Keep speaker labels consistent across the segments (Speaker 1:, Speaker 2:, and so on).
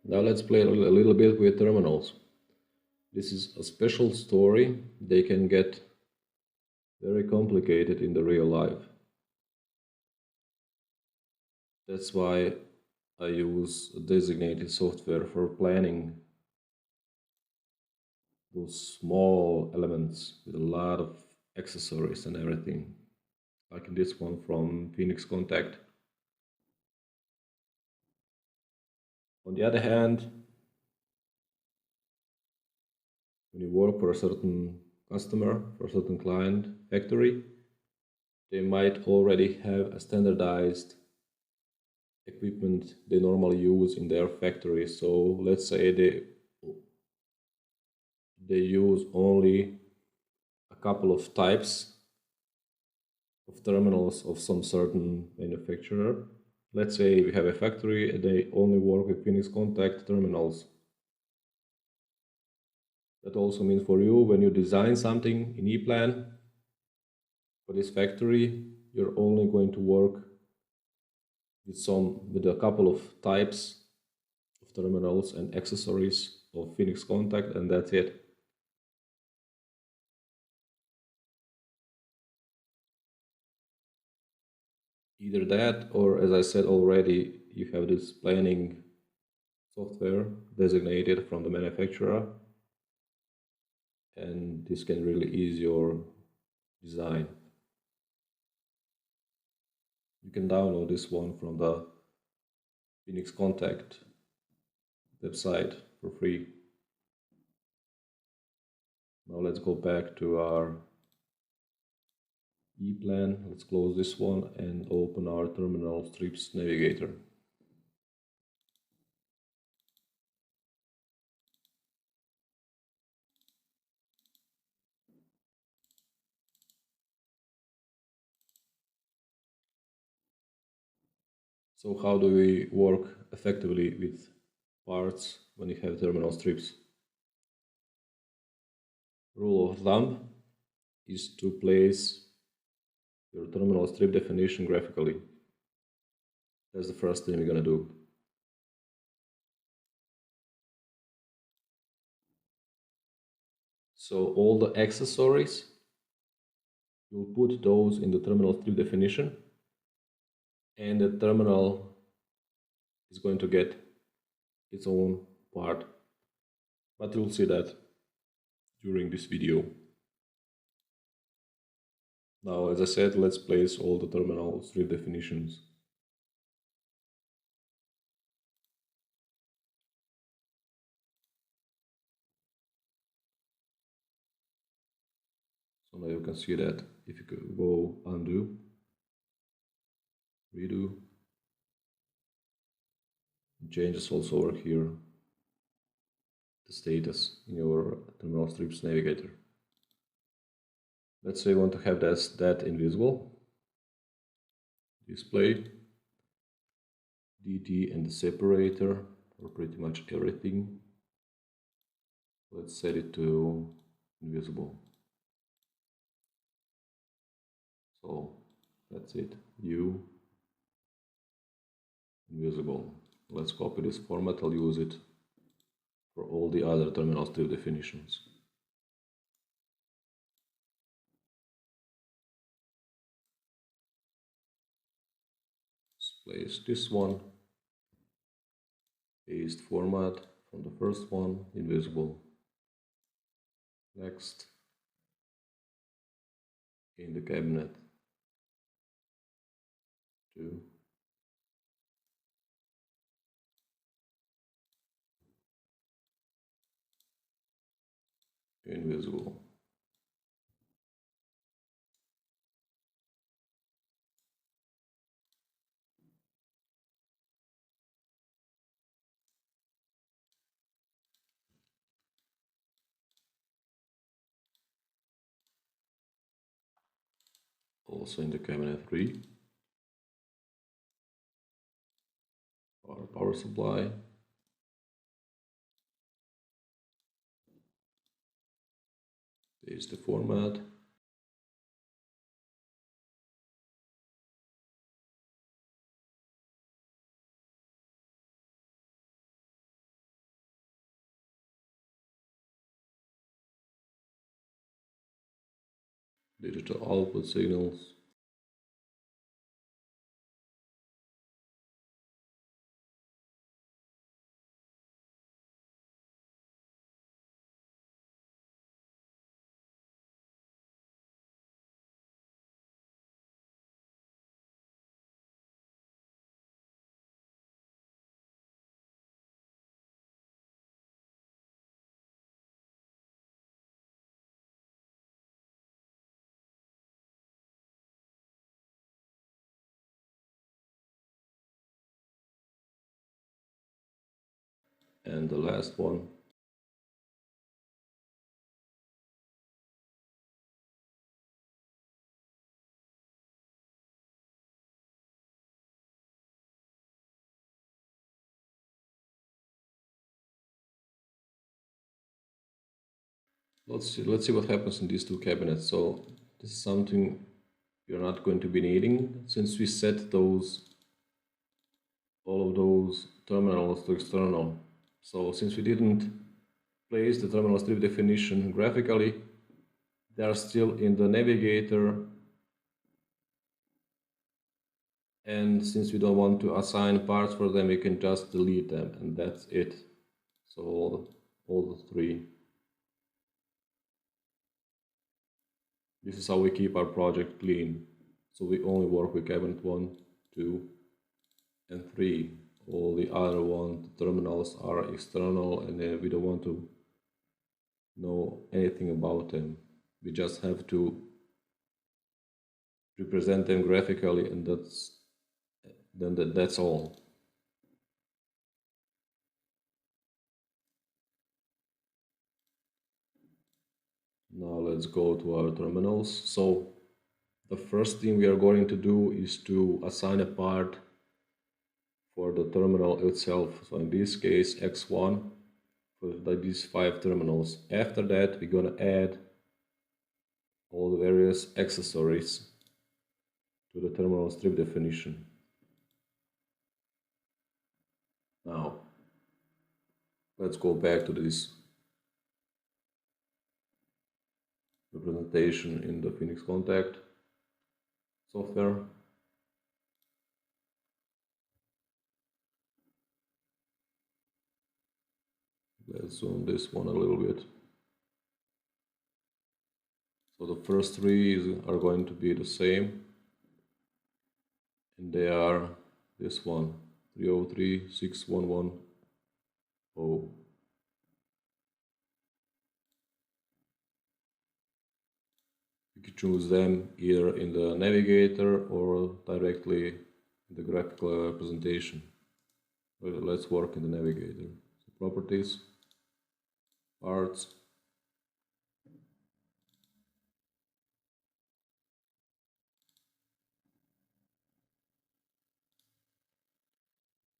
Speaker 1: Now let's play a little bit with terminals. This is a special story. They can get very complicated in the real life. That's why I use a designated software for planning those small elements with a lot of accessories and everything. Like in this one from Phoenix Contact. On the other hand, when you work for a certain customer, for a certain client factory, they might already have a standardized equipment they normally use in their factory. So let's say they use only a couple of types of terminals of some certain manufacturer. Let's say we have a factory and they only work with Phoenix Contact terminals. That also means for you, when you design something in EPLAN for this factory, you're only going to work with a couple of types of terminals and accessories of Phoenix Contact, and that's it. Either that, or as I said already, you have this planning software designated from the manufacturer, and this can really ease your design. You can download this one from the Phoenix Contact website for free. Now let's go back to our EPLAN. Let's close this one and open our terminal strips navigator. So how do we work effectively with parts when you have terminal strips? Rule of thumb is to place your terminal strip definition graphically. That's the first thing we're gonna do. So all the accessories, you'll put those in the terminal strip definition, and the terminal is going to get its own part. But you'll see that during this video. Now, as I said, let's place all the terminal strip definitions. So now you can see that if you could go undo, redo, it changes also over here the status in your terminal strips navigator. Let's say you want to have that invisible. Display, DT and the separator, or pretty much everything. Let's set it to invisible. So that's it, view, invisible. Let's copy this format, I'll use it for all the other terminal strip definitions. Let's place this one, paste format from the first one, invisible. Next, in the cabinet, 2. Invisible. Also in the cabinet 3. Our power supply. Paste the format. digital output signals. And the last one. Let's see what happens in these two cabinets. So this is something you're not going to be needing since we set all of those terminals to external. So since we didn't place the terminal strip definition graphically, they are still in the navigator, and since we don't want to assign parts for them, we can just delete them, and that's it. So all the three. This is how we keep our project clean. So we only work with cabinet 1, 2, and 3. All the other the terminals are external, and we don't want to know anything about them. We just have to represent them graphically, and that's all. Now let's go to our terminals. So the first thing we are going to do is to assign a part for the terminal itself. So in this case, X1 for these 5 terminals. After that, we're going to add all the various accessories to the terminal strip definition. Now, let's go back to this representation in the Phoenix Contact software. Let's zoom this one a little bit. So the first 3 are going to be the same, and they are this one, 3036110. You can choose them either in the navigator or directly in the graphical representation. Well, let's work in the navigator. So properties, parts,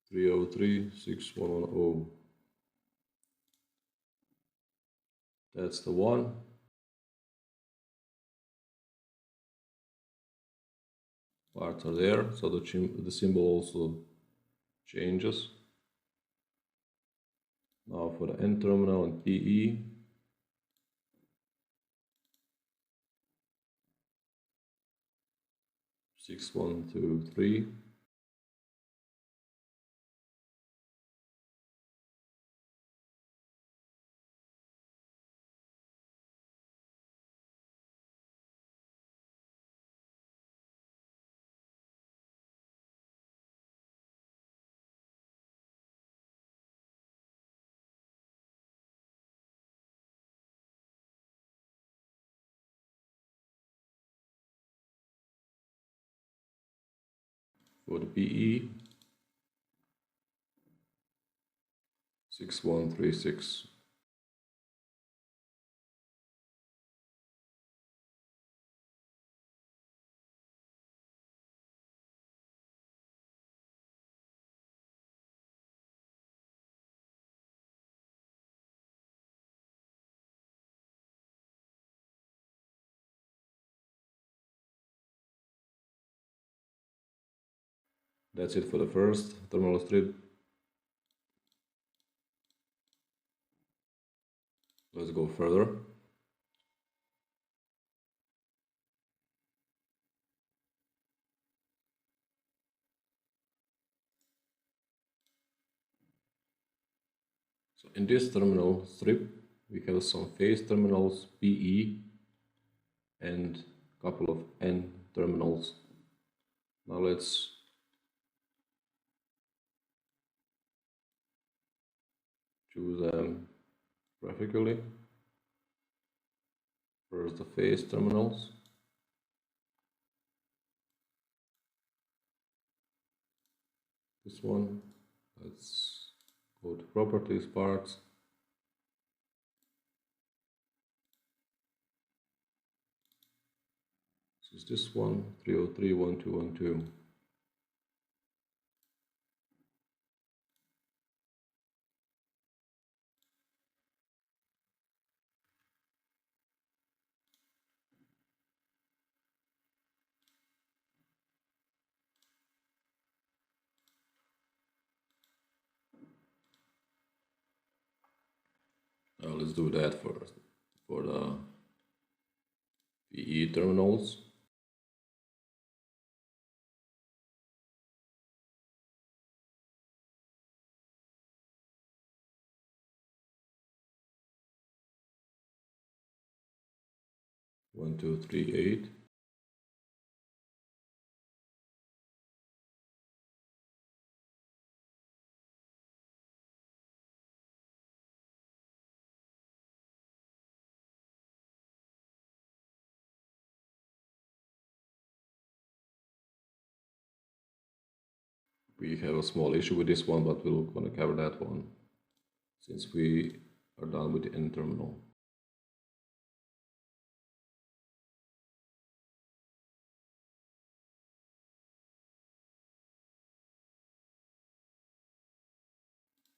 Speaker 1: three oh three 6110. That's the one. Parts are there, so the symbol also changes. Now for the N terminal and PE, six one two three. For the PE, 6136. That's it for the first terminal strip. Let's go further. So in this terminal strip, we have some phase terminals PE and a couple of N terminals. Now let's choose them graphically. First the phase terminals. This one. Let's go to properties, parts. This is this one, 303, 1212. Let's do that first for the PE terminals. One, two, three, 8. We have a small issue with this one, but we're going to cover that one since we are done with the N terminal.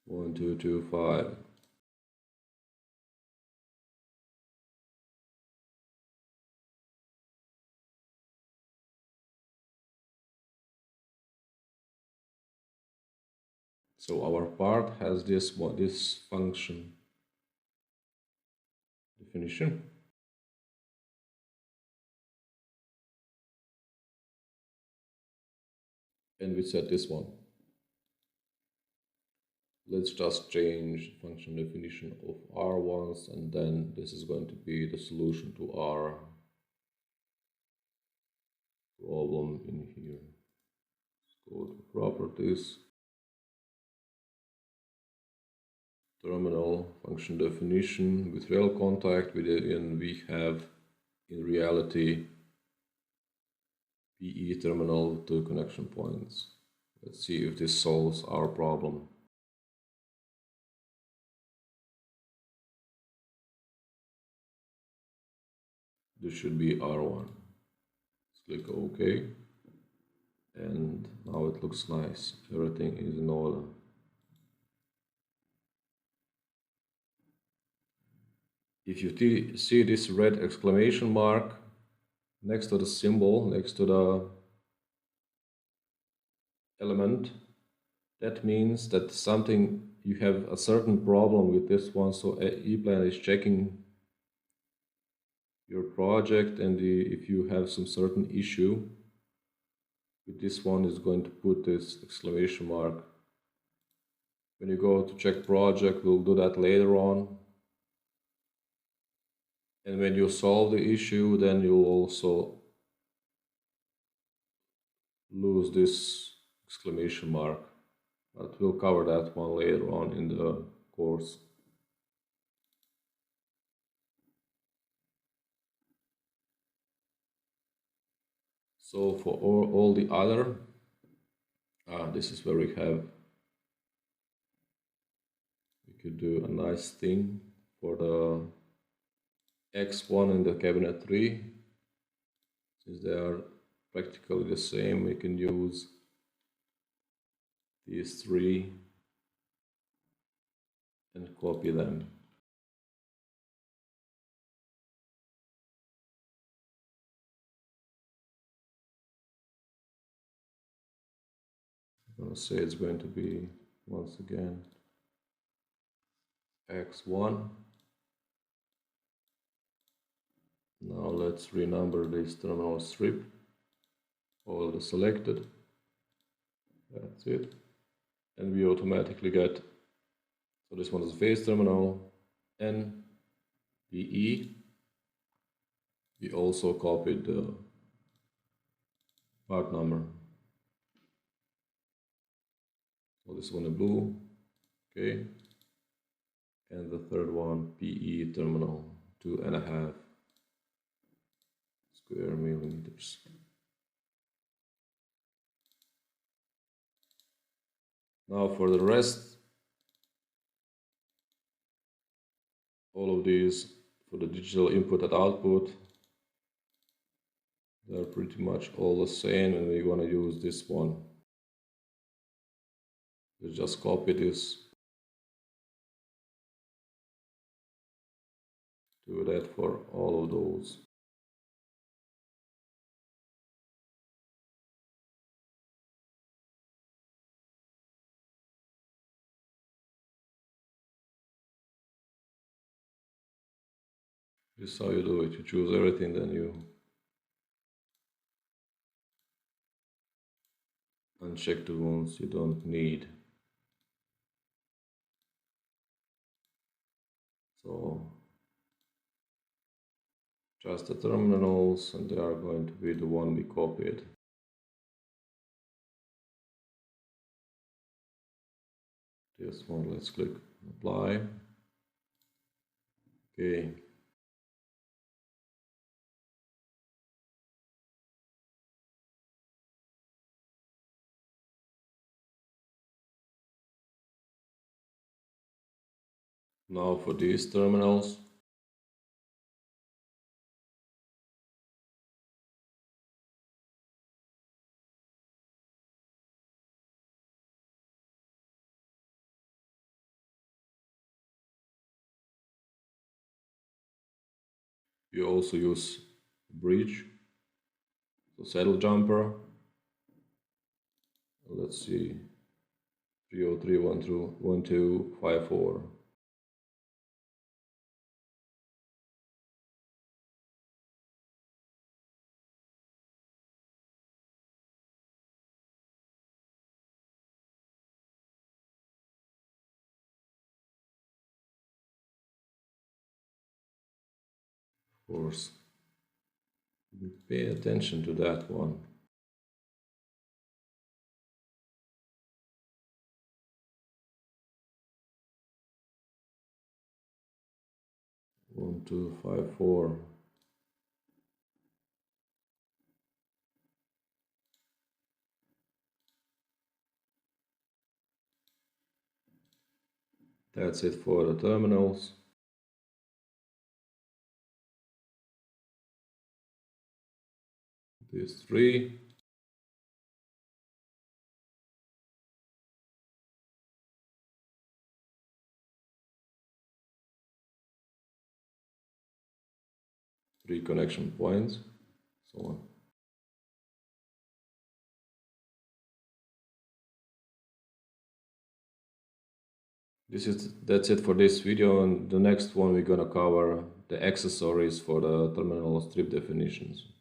Speaker 1: One, two, two, 5. So our part has this function definition. And we set this one. Let's just change function definition of R once, and then this is going to be the solution to our problem in here. Let's go to properties, terminal function definition with real contact with it, and we have in reality PE terminal 2 connection points. Let's see if this solves our problem. This should be R1. Let's click OK. And now it looks nice. Everything is in order. If you see this red exclamation mark next to the symbol, next to the element, that means that you have a certain problem with this one. So EPLAN is checking your project, and if you have some certain issue with this one, is going to put this exclamation mark. When you go to check project, we'll do that later on. And when you solve the issue, then you'll also lose this exclamation mark. But we'll cover that one later on in the course. So for all the other, this is where we could do a nice thing for the X1 and the cabinet 3. Since they are practically the same, we can use these 3 and copy them. I'm going to say it's going to be, once again, X1. Now let's renumber this terminal strip. All the selected. That's it. And we automatically get So this one is phase terminal, N, PE. We also copied the part number. So this one in blue, okay. And the third one, PE terminal, 2.5 square millimeters. Now for the rest, all of these for the digital input and output, they're pretty much all the same, and we're gonna use this one. Let's just copy this. Do that for all of those. This is how you do it. You choose everything, then you uncheck the ones you don't need. So just the terminals, and they are going to be the one we copied. This one, let's click apply. Okay. Now for these terminals, you also use bridge, so saddle jumper. Let's see, 3031254. Of course, pay attention to that one. One, 2, 5, 4. That's it for the terminals. These 3. Three connection points, so on. That's it for this video, and the next one we're gonna cover the accessories for the terminal strip definitions.